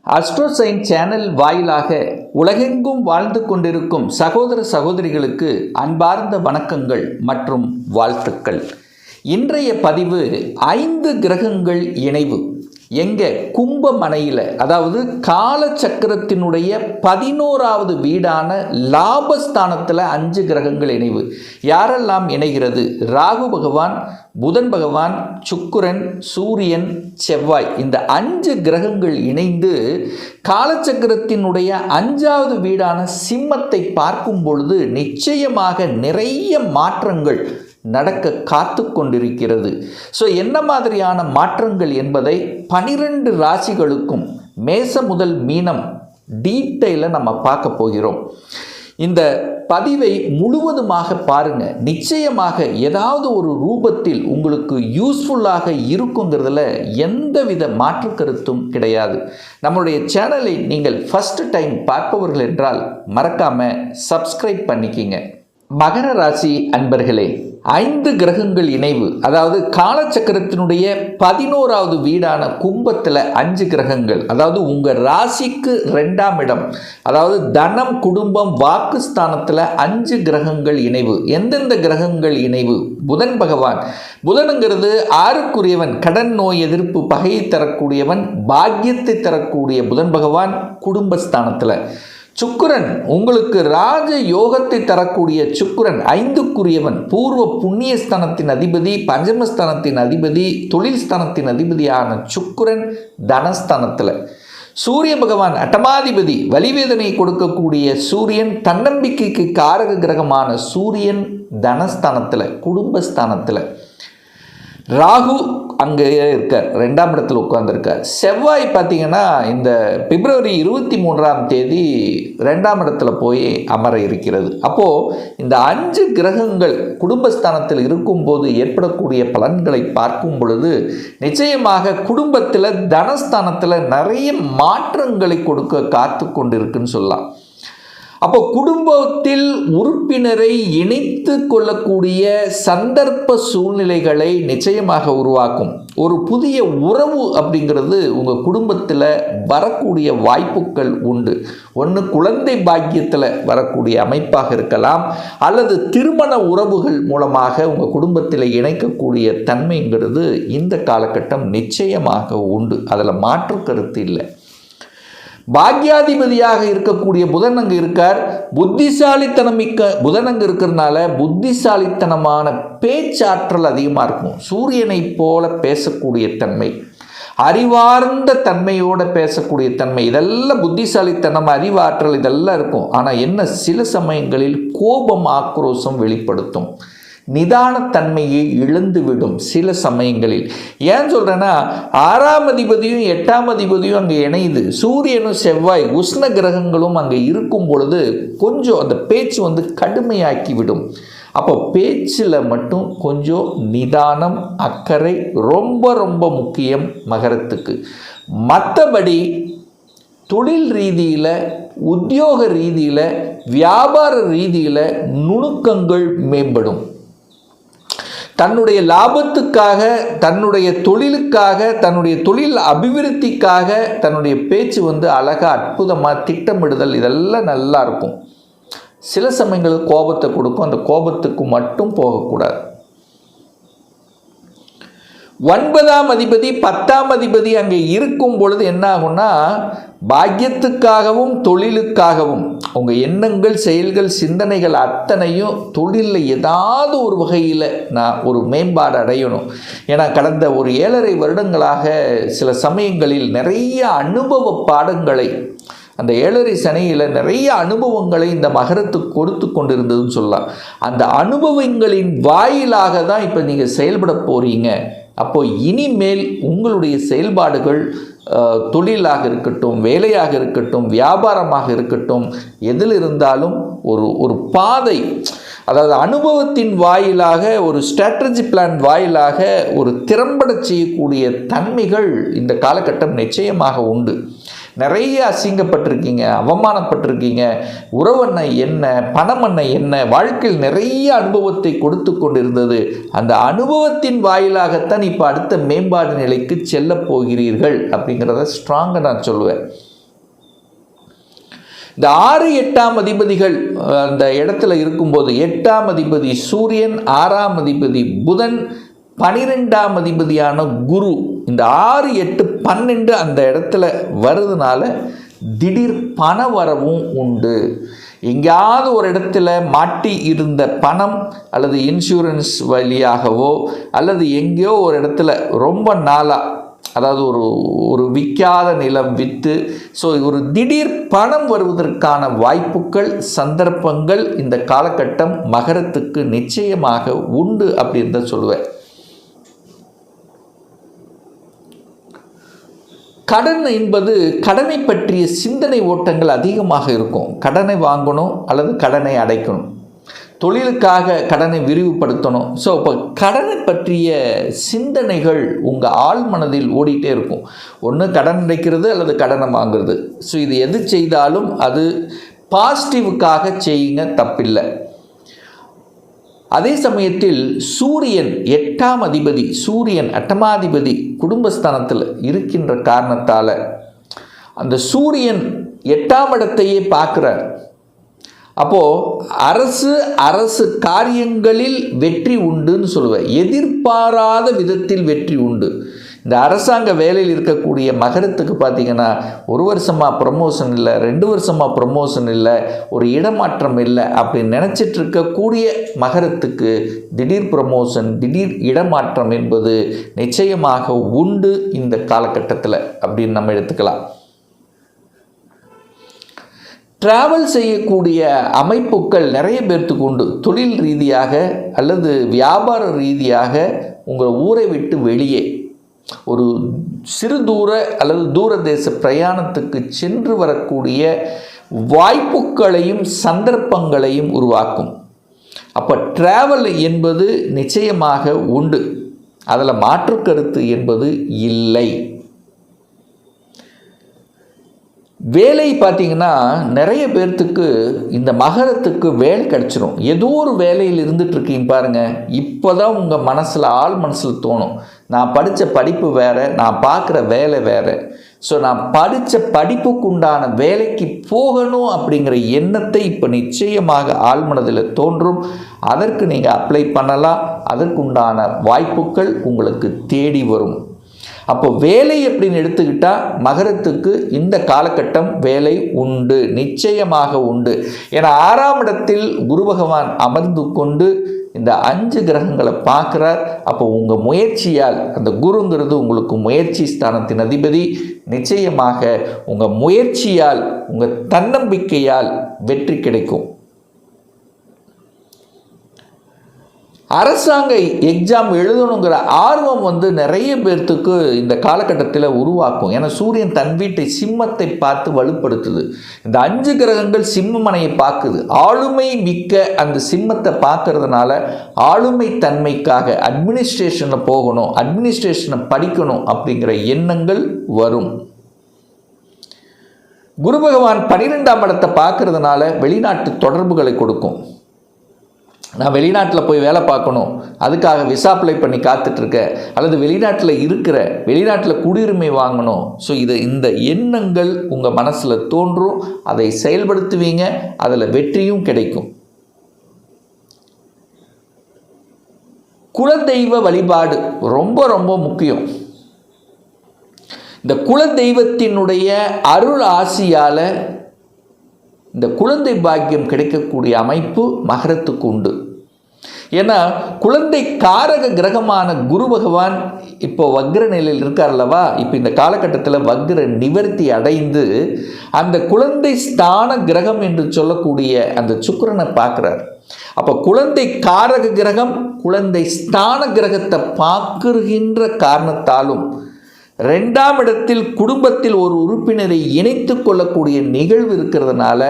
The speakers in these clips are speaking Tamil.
அஸ்ட்ரோசைன் சேனல் வாயிலாக உலகெங்கும் வாழ்ந்து கொண்டிருக்கும் சகோதர சகோதரிகளுக்கு அன்பார்ந்த வணக்கங்கள் மற்றும் வாழ்த்துக்கள். இன்றைய பதிவு 5 கிரகங்கள் இணைவு எங்க கும்பமனையில், அதாவது காலச்சக்கரத்தினுடைய 11வது வீடான லாபஸ்தானத்தில் 5 கிரகங்கள் இணைவு. யாரெல்லாம் இணைகிறது? ராகு பகவான், புதன் பகவான், சுக்கிரன், சூரியன், செவ்வாய், இந்த 5 கிரகங்கள் இணைந்து காலச்சக்கரத்தினுடைய 5வது வீடான சிம்மத்தை பார்க்கும் பொழுது நிச்சயமாக நிறைய மாற்றங்கள் நடக்க காத்து கொண்டிருக்கிறது. ஸோ என்ன மாதிரியான மாற்றங்கள் என்பதை 12 ராசிகளுக்கும் மேச முதல் மீனம் டீட்டெயிலாக நம்ம பார்க்க போகிறோம். இந்த பதிவை முழுவதுமாக பாருங்க. நிச்சயமாக ஏதாவது ஒரு ரூபத்தில் உங்களுக்கு யூஸ்ஃபுல்லாக இருக்குங்கிறதுல எந்தவித மாற்று கருத்தும் கிடையாது. நம்மளுடைய சேனலை நீங்கள் ஃபர்ஸ்ட் டைம் பார்ப்பவர்கள் என்றால் மறக்காம சப்ஸ்கிரைப் பண்ணிக்கிங்க. மகர ராசி அன்பர்களே, 5 கிரகங்கள் இணைவு, அதாவது காலச்சக்கரத்தினுடைய 11வது வீடான கும்பத்தில் 5 கிரகங்கள், அதாவது உங்கள் ராசிக்கு 2ஆம் இடம், அதாவது தனம், குடும்பம், வாக்குஸ்தானத்தில் 5 கிரகங்கள் இணைவு. எந்தெந்த கிரகங்கள் இணைவு? புதன் பகவான். புதனுங்கிறது 6க்குரியவன், கடன் நோய் எதிர்ப்பு பகையை தரக்கூடியவன், பாக்கியத்தை தரக்கூடிய புதன் பகவான் குடும்பஸ்தானத்தில். சுக்கிரன் உங்களுக்கு ராஜ யோகத்தை தரக்கூடிய சுக்கிரன் 5க்குரியவன், பூர்வ புண்ணியஸ்தானத்தின் அதிபதி, பஞ்சமஸ்தானத்தின் அதிபதி, தொழில் ஸ்தானத்தின் அதிபதியான சுக்கிரன் தனஸ்தானத்தில். சூரிய பகவான் அட்டமாதிபதி, வலிவேதனை கொடுக்கக்கூடிய சூரியன், தன்னம்பிக்கைக்கு காரக கிரகமான சூரியன் தனஸ்தானத்தில் குடும்பஸ்தானத்தில். ராகு அங்கே இருக்கார், 2ஆம் இடத்தில் உட்கார்ந்துருக்கார். செவ்வாய் பார்த்தீங்கன்னா இந்த பிப்ரவரி 23ஆம் தேதி 2ஆம் இடத்துல போய் அமர இருக்கிறது. அப்போது இந்த 5 கிரகங்கள் குடும்பஸ்தானத்தில் இருக்கும்போது ஏற்படக்கூடிய பலன்களை பார்க்கும் பொழுது நிச்சயமாக குடும்பத்தில் தனஸ்தானத்தில் நிறைய மாற்றங்களை கொடுக்க காத்து கொண்டிருக்குன்னு சொல்லலாம். அப்போ குடும்பத்தில் உறுப்பினரை இணைத்து கொள்ளக்கூடிய சந்தர்ப்ப சூழ்நிலைகளை நிச்சயமாக உருவாக்கும். ஒரு புதிய உறவு அப்படிங்கிறது உங்கள் குடும்பத்தில் வரக்கூடிய வாய்ப்புகள் உண்டு. ஒன்று குழந்தை பாக்கியத்தில் வரக்கூடிய அமைப்பாக இருக்கலாம், அல்லது திருமண உறவுகள் மூலமாக உங்கள் குடும்பத்தில் இணைக்கக்கூடிய தன்மைங்கிறது இந்த காலகட்டம் நிச்சயமாக உண்டு. அதில் மாற்று கருத்து இல்லை. பாக்யாதிபதியாக இருக்கக்கூடிய புதன் அங்கு இருக்கார். புத்திசாலித்தனம் மிக்க புதன் அங்கு இருக்கிறதுனால புத்திசாலித்தனமான பேச்சாற்றல் அதிகமாக இருக்கும். சூரியனை போல பேசக்கூடிய தன்மை, அறிவார்ந்த தன்மையோடு பேசக்கூடிய தன்மை, இதெல்லாம் புத்திசாலித்தனம், அறிவாற்றல் இதெல்லாம் இருக்கும். ஆனால் என்ன, சில சமயங்களில் கோபம், ஆக்ரோஷம் வெளிப்படுத்தும். நிதானத்தன்மையை இழந்துவிடும் சில சமயங்களில். ஏன் சொல்கிறேன்னா, 6ஆம் அதிபதியும் 8ஆம் அதிபதியும் அங்கே இணையுது. சூரியனும் செவ்வாய் உஷ்ண கிரகங்களும் அங்கே இருக்கும் பொழுது கொஞ்சம் அந்த பேச்சு கடுமையாக்கிவிடும். அப்போ பேச்சில் மட்டும் கொஞ்சம் நிதானம், அக்கறை ரொம்ப ரொம்ப முக்கியம் மகரத்துக்கு. மற்றபடி தொழில் ரீதியில், உத்தியோக ரீதியில், வியாபார ரீதியில் நுணுக்கங்கள் மேம்படும். தன்னுடைய லாபத்துக்காக, தன்னுடைய தொழிலுக்காக, தன்னுடைய தொழில் அபிவிருத்திக்காக தன்னுடைய பேச்சு அழகாக அற்புதமாக திட்டமிடுதல் இதெல்லாம் நல்லா இருக்கும். சில சமயங்களில் கோபத்தை கொடுக்கும். அந்த கோபத்துக்கு மட்டும் போகக்கூடாது. 9ஆம் அதிபதி 10ஆம் அதிபதி அங்கே இருக்கும் பொழுது என்ன ஆகும்னா, பாக்கியத்துக்காகவும் தொழிலுக்காகவும் உங்கள் எண்ணங்கள், செயல்கள், சிந்தனைகள் அத்தனையும் தொழிலில் ஏதாவது ஒரு வகையில் நான் ஒரு மேம்பாடு அடையணும். ஏன்னா கடந்த ஒரு 7.5 வருடங்களாக சில சமயங்களில் நிறைய அனுபவ பாடங்களை, அந்த 7.5 சனியில் நிறைய அனுபவங்களை இந்த மகரத்துக்கு கொடுத்து கொண்டிருந்ததுன்னு சொல்லலாம். அந்த அனுபவங்களின் வாயிலாக தான் இப்போ நீங்கள் செயல்பட போகிறீங்க. அப்போது இனிமேல் உங்களுடைய செயல்பாடுகள் தொழிலாக இருக்கட்டும், வேலையாக இருக்கட்டும், வியாபாரமாக இருக்கட்டும், எதில் இருந்தாலும் ஒரு பாதை, அதாவது அனுபவத்தின் வாயிலாக, ஒரு ஸ்ட்ராட்டஜி பிளான் வாயிலாக ஒரு திறம்பட செய்யக்கூடிய தன்மைகள் இந்த காலகட்டம் நிச்சயமாக உண்டு. நிறைய அசிங்கப்பட்டிருக்கீங்க, அவமானப்பட்டிருக்கீங்க. உறவண்ணை என்ன, பணமண்ணை என்ன, வாழ்க்கையில் நிறைய அனுபவத்தை கொடுத்து கொண்டிருந்தது. அந்த அனுபவத்தின் வாயிலாகத்தான் இப்போ அடுத்த மேம்பாடு நிலைக்கு செல்ல போகிறீர்கள் அப்படிங்கிறத ஸ்ட்ராங்காக நான் சொல்லுவேன். இந்த 6 8ஆம் அதிபதிகள் அந்த இடத்துல இருக்கும்போது 8ஆம் அதிபதி சூரியன், 6ஆம் அதிபதி புதன், 12ஆம் அதிபதியான குரு, இந்த 6 8 12 அந்த இடத்துல வருதுனால திடீர் பண வரவும் உண்டு. எங்கேயாவது ஒரு இடத்துல மாட்டி இருந்த பணம் அல்லது இன்சூரன்ஸ் வழியாகவோ அல்லது எங்கேயோ ஒரு இடத்துல ரொம்ப நாளாக, அதாவது ஒரு விற்காத நிலம் விற்று, ஸோ ஒரு திடீர் பணம் வருவதற்கான வாய்ப்புகள், சந்தர்ப்பங்கள் இந்த காலகட்டம் மகரத்துக்கு நிச்சயமாக உண்டு அப்படின்னு தான் சொல்லுவேன். கடன் என்பது கடனை பற்றிய சிந்தனை ஓட்டங்கள் அதிகமாக இருக்கும். கடனை வாங்கணும் அல்லது கடனை அடைக்கணும், தொழிலுக்காக கடனை விரிவுபடுத்தணும். ஸோ இப்போ கடனை பற்றிய சிந்தனைகள் உங்கள் ஆழ் மனதில் ஓடிட்டே இருக்கும். ஒன்று கடன் அடைக்கிறது அல்லது கடனை வாங்குறது. ஸோ இது எது செய்தாலும் அது பாசிட்டிவுக்காக செய்யுங்க, தப்பில்லை. அதே சமயத்தில் சூரியன் 8ஆம் அதிபதி, சூரியன் அட்டமாதிபதி குடும்பஸ்தானத்தில் இருக்கின்ற காரணத்தால் அந்த சூரியன் 8ஆம் இடத்தையே பார்க்குறார். அப்போது அரசு காரியங்களில் வெற்றி உண்டுன்னு சொல்லுவேன். எதிர்பாராத விதத்தில் வெற்றி உண்டு. இந்த அரசாங்க வேலையில் இருக்கக்கூடிய மகரத்துக்கு பார்த்திங்கன்னா 1 வருஷமாக ப்ரமோஷன் இல்லை, 2 வருஷமாக ப்ரமோஷன் இல்லை, ஒரு இடமாற்றம் இல்லை அப்படின்னு நினச்சிட்டு இருக்கக்கூடிய மகரத்துக்கு திடீர் ப்ரமோஷன், திடீர் இடமாற்றம் என்பது நிச்சயமாக உண்டு இந்த காலகட்டத்தில் அப்படின்னு நம்ம எடுத்துக்கலாம். ட்ராவல் செய்யக்கூடிய அமைப்புகள் நிறைய பேர்த்துக்கு உண்டு. தொழில் ரீதியாக அல்லது வியாபார ரீதியாக உங்கள் ஊரை விட்டு வெளியே ஒரு சிறு தூர அல்லது தூர தேச பிரயாணத்துக்கு சென்று வரக்கூடிய வாய்ப்புகளையும் சந்தர்ப்பங்களையும் உருவாக்கும். அப்போ ட்ராவல் என்பது நிச்சயமாக உண்டு, அதில் மாற்று கருத்து என்பது இல்லை. வேலை பார்த்திங்கன்னா நிறைய பேர்த்துக்கு இந்த மகரத்துக்கு வேலை கிடச்சிரும். ஏதோ ஒரு வேலையில் இருந்துகிட்ருக்கீங்க பாருங்கள், இப்போ தான் உங்கள் மனசில் ஆள் மனசில் தோணும், நான் படித்த படிப்பு வேறு, நான் பார்க்குற வேலை வேறு. ஸோ நான் படித்த படிப்புக்கு உண்டான வேலைக்கு போகணும் அப்படிங்கிற எண்ணத்தை இப்போ நிச்சயமாக ஆழ்மனதில் தோன்றும். அதற்கு நீங்கள் அப்ளை பண்ணலாம். அதற்குண்டான வாய்ப்புகள் உங்களுக்கு தேடி வரும். அப்போ வேலை அப்படின்னு எடுத்துக்கிட்டால் மகரத்துக்கு இந்த காலகட்டம் வேலை உண்டு, நிச்சயமாக உண்டு. ஏன்னா 6ஆம் இடத்தில் குரு பகவான் அமர்ந்து கொண்டு இந்த 5 கிரகங்களை பார்க்குறார். அப்போ உங்கள் முயற்சியால், அந்த குருங்கிறது உங்களுக்கு முயற்சி ஸ்தானத்தின் அதிபதி, நிச்சயமாக உங்கள் முயற்சியால், உங்கள் தன்னம்பிக்கையால் வெற்றி கிடைக்கும். அரசாங்க எக்ஸாம் எழுதணுங்கிற ஆர்வம் நிறைய பேர்த்துக்கு இந்த காலகட்டத்தில் உருவாக்கும். ஏன்னா சூரியன் தன் வீட்டை சிம்மத்தை பார்த்து வலுப்படுத்துது. இந்த 5 கிரகங்கள் சிம்மமனையை பார்க்குது. ஆளுமை மிக்க அந்த சிம்மத்தை பார்க்கறதுனால ஆளுமை தன்மைக்காக அட்மினிஸ்ட்ரேஷனில் போகணும், அட்மினிஸ்ட்ரேஷனை படிக்கணும் அப்படிங்கிற எண்ணங்கள் வரும். குரு பகவான் 12ஆம் இடத்தை பார்க்கறதுனால வெளிநாட்டு தொடர்புகளை கொடுக்கும். நான் வெளிநாட்டில் போய் வேலை பார்க்கணும், அதுக்காக விசா அப்ளை பண்ணி காத்துட்ருக்கேன், அல்லது வெளிநாட்டில் குடியுரிமை வாங்கணும். ஸோ இந்த எண்ணங்கள் உங்கள் மனசில் தோன்றும், அதை செயல்படுத்துவீங்க, அதில் வெற்றியும் கிடைக்கும். குலதெய்வ வழிபாடு ரொம்ப ரொம்ப முக்கியம். இந்த குலதெய்வத்தினுடைய அருள் ஆசியால் இந்த குழந்தை பாக்கியம் கிடைக்கக்கூடிய அமைப்பு மகரத்துக்கு உண்டு. ஏன்னா குழந்தை காரக கிரகமான குரு பகவான் இப்போ வக்ர நிலையில் இருக்கார் அல்லவா. இப்போ இந்த காலகட்டத்தில் வக்ர நிவர்த்தி அடைந்து அந்த குழந்தை ஸ்தான கிரகம் என்று சொல்லக்கூடிய அந்த சுக்கிரனை பார்க்குறார். அப்போ குழந்தை காரக கிரகம் குழந்தை ஸ்தான கிரகத்தை பார்க்குகின்ற காரணத்தாலும் 2ஆம் இடத்தில் குடும்பத்தில் ஒரு உறுப்பினரை இணைத்து கொள்ளக்கூடிய நிகழ்வு இருக்கிறதுனால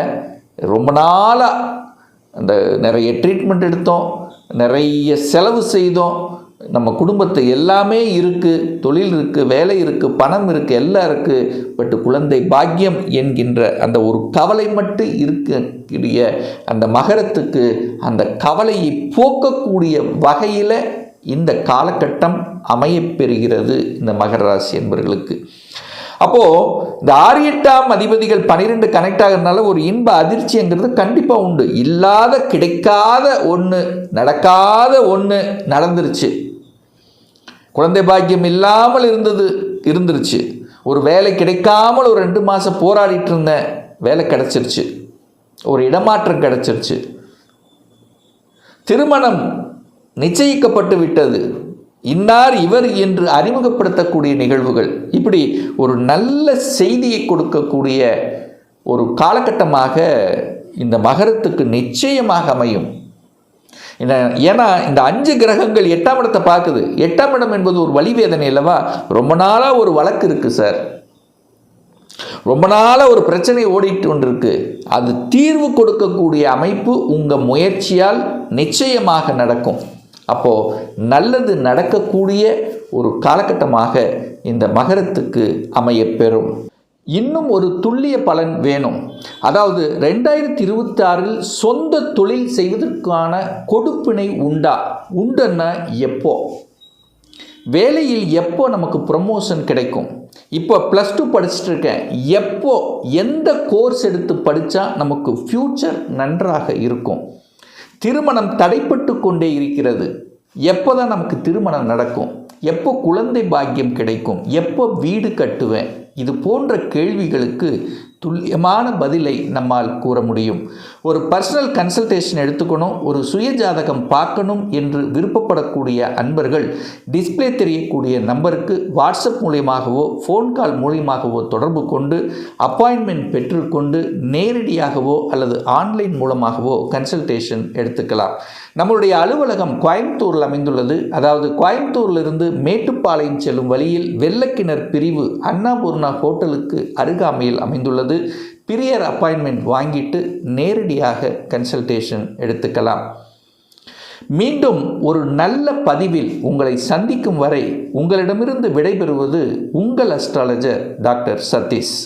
ரொம்ப நாளாக அந்த நிறைய ட்ரீட்மெண்ட் எடுத்தோம், நிறைய செலவு செய்தோம், நம்ம குடும்பத்தை எல்லாமே இருக்குது, தொழில் இருக்குது, வேலை இருக்குது, பணம் இருக்குது, எல்லாம் இருக்குது, பட் குழந்தை பாக்கியம் என்கின்ற அந்த ஒரு கவலை மட்டும் இருக்கக்கூடிய அந்த மகரத்துக்கு அந்த கவலையை போக்கக்கூடிய வகையில் இந்த காலகட்டம் அமையப்பெறுகிறது இந்த மகர ராசி என்பவர்களுக்கு. அப்போது இந்த 6 8ஆம் அதிபதிகள் 12 கனெக்ட் ஆகிறதுனால ஒரு இன்ப அதிர்ச்சிங்கிறது கண்டிப்பாக உண்டு. இல்லாத கிடைக்காத ஒன்று, நடக்காத ஒன்று நடந்துருச்சு. குழந்தை பாக்கியம் இல்லாமல் இருந்துருச்சு. ஒரு வேலை கிடைக்காமல் ஒரு 2 மாதம் போராடிட்டு இருந்தேன், வேலை கிடைச்சிருச்சு. ஒரு இடமாற்றம் கிடைச்சிருச்சு. திருமணம் நிச்சயிக்கப்பட்டு விட்டது. இன்னார் இவர் என்று அறிமுகப்படுத்தக்கூடிய நிகழ்வுகள், இப்படி ஒரு நல்ல செய்தியை கொடுக்கக்கூடிய ஒரு காலகட்டமாக இந்த மகரத்துக்கு நிச்சயமாக அமையும். ஏன்னா இந்த 5 கிரகங்கள் 8ஆம் இடத்தை பார்க்குது. 8ஆம் இடம் என்பது ஒரு வலிவேதனை அல்லவா? ரொம்ப நாளாக ஒரு வழக்கு இருக்குது சார், ரொம்ப நாளாக ஒரு பிரச்சனை ஓடிட்டு கொண்டிருக்கு. அது தீர்வு கொடுக்கக்கூடிய அமைப்பு உங்கள் முயற்சியால் நிச்சயமாக நடக்கும். அப்போது நல்லது நடக்கக்கூடிய ஒரு காலகட்டமாக இந்த மகரத்துக்கு அமையப்பெறும். இன்னும் ஒரு துல்லிய பலன் வேணும். அதாவது 2026 சொந்த தொழில் செய்வதற்கான கொடுப்பினை உண்டுன்னா எப்போ? வேலையில் எப்போ நமக்கு ப்ரமோஷன் கிடைக்கும்? இப்போ +2 படிச்சுட்டு இருக்கேன், எப்போ எந்த கோர்ஸ் எடுத்து படித்தா நமக்கு ஃப்யூச்சர் நன்றாக இருக்கும்? திருமணம் தடைப்பட்டு கொண்டே இருக்கிறது, எப்போ தான் நமக்கு திருமணம் நடக்கும்? எப்போ குழந்தை பாக்கியம் கிடைக்கும்? எப்போ வீடு கட்டுவேன்? இது போன்ற கேள்விகளுக்கு துல்லியமான பதிலை நம்மால் கூற முடியும். ஒரு பர்சனல் கன்சல்டேஷன் எடுத்துக்கணும், ஒரு சுய ஜாதகம் பார்க்கணும் என்று விருப்பப்படக்கூடிய அன்பர்கள் டிஸ்பிளே தெரியக்கூடிய நம்பருக்கு வாட்ஸ்அப் மூலியமாகவோ ஃபோன் கால் மூலியமாகவோ தொடர்பு கொண்டு அப்பாயின்மெண்ட் பெற்றுக்கொண்டு நேரடியாகவோ அல்லது ஆன்லைன் மூலமாகவோ கன்சல்டேஷன் எடுத்துக்கலாம். நம்மளுடைய அலுவலகம் கோயம்புத்தூரில் அமைந்துள்ளது. அதாவது கோயம்புத்தூரிலிருந்து மேட்டுப்பாளையம் செல்லும் வழியில் வெள்ளக்கிணர் பிரிவு அன்னபூர்ணா ஹோட்டலுக்கு அருகாமையில் அமைந்துள்ளது. பிரியர் அப்பாயின்மெண்ட் வாங்கிட்டு நேரடியாக கன்சல்டேஷன் எடுத்துக்கலாம். மீண்டும் ஒரு நல்ல பதிவில் உங்களை சந்திக்கும் வரை உங்களிடமிருந்து விடைபெறுவது உங்கள் அஸ்ட்ராலஜர் டாக்டர் சதீஷ்.